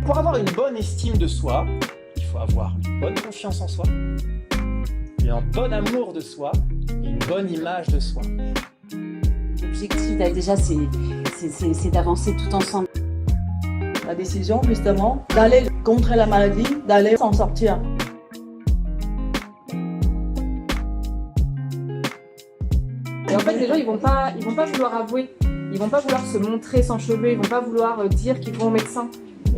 Pour avoir une bonne estime de soi, il faut avoir une bonne confiance en soi, un bon amour de soi et une bonne image de soi. L'objectif déjà, c'est d'avancer tout ensemble. La décision, justement, d'aller contre la maladie, d'aller s'en sortir. Et en fait, les gens, ils vont pas vouloir avouer, ils vont pas vouloir se montrer sans cheveux, ils vont pas vouloir dire qu'ils vont au médecin.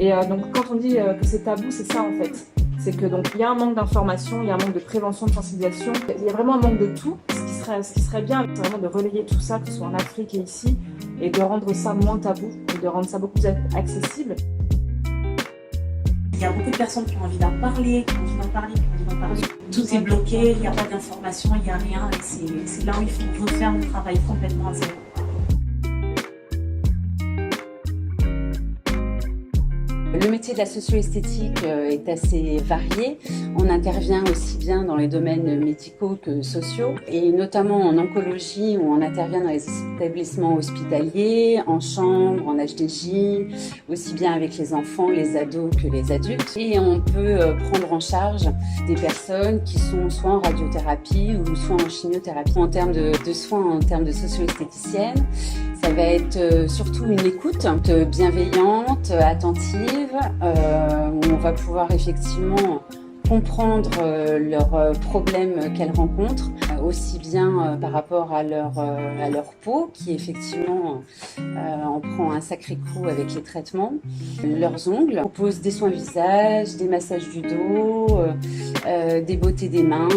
Et donc, quand on dit que c'est tabou, c'est ça en fait. C'est que donc il y a un manque d'information, il y a un manque de prévention, de sensibilisation. Il y a vraiment un manque de tout. Ce qui serait bien, c'est vraiment de relayer tout ça, que ce soit en Afrique et ici, et de rendre ça moins tabou, et de rendre ça beaucoup plus accessible. Il y a beaucoup de personnes qui ont envie d'en parler, Tout est bloqué, il n'y a pas d'information, il n'y a rien. Et c'est là où il faut refaire le travail complètement à zéro. Le métier de la socio-esthétique est assez varié. On intervient aussi bien dans les domaines médicaux que sociaux, et notamment en oncologie où on intervient dans les établissements hospitaliers, en chambre, en HDJ, aussi bien avec les enfants, les ados que les adultes. Et on peut prendre en charge des personnes qui sont soit en radiothérapie ou soit en chimiothérapie. En termes de soins, en termes de socio-esthéticienne, ça va être surtout une écoute bienveillante, attentive, où on va pouvoir effectivement comprendre leurs problèmes qu'elles rencontrent, aussi bien par rapport à leur peau, qui effectivement en prend un sacré coup avec les traitements, leurs ongles. On propose des soins visage, des massages du dos, des beautés des mains,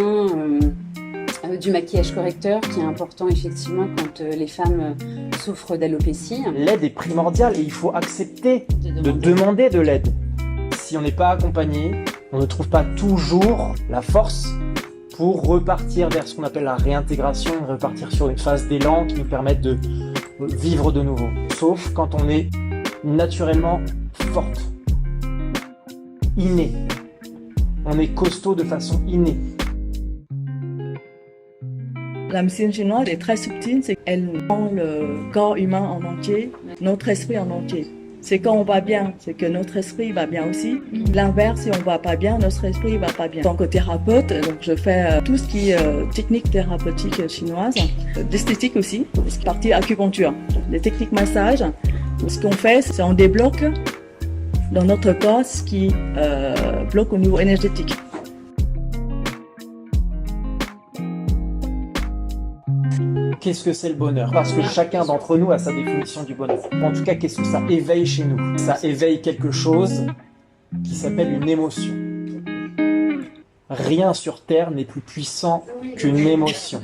du maquillage correcteur qui est important effectivement quand les femmes souffrent d'alopécie. L'aide est primordiale et il faut accepter de demander de l'aide. Si on n'est pas accompagné, on ne trouve pas toujours la force pour repartir vers ce qu'on appelle la réintégration, repartir sur une phase d'élan qui nous permette de vivre de nouveau. Sauf quand on est naturellement forte, innée. On est costaud de façon innée. La médecine chinoise est très subtile, c'est qu'elle prend le corps humain en entier, notre esprit en entier. C'est quand on va bien, c'est que notre esprit va bien aussi. L'inverse, si on va pas bien, notre esprit va pas bien. En tant que thérapeute, donc je fais tout ce qui est technique thérapeutique chinoise, d'esthétique aussi, partie acupuncture, les techniques massage. Ce qu'on fait, c'est on débloque dans notre corps ce qui bloque au niveau énergétique. Qu'est-ce que c'est le bonheur? Parce que chacun d'entre nous a sa définition du bonheur. En tout cas, qu'est-ce que ça éveille chez nous? Ça éveille quelque chose qui s'appelle une émotion. Rien sur Terre n'est plus puissant qu'une émotion.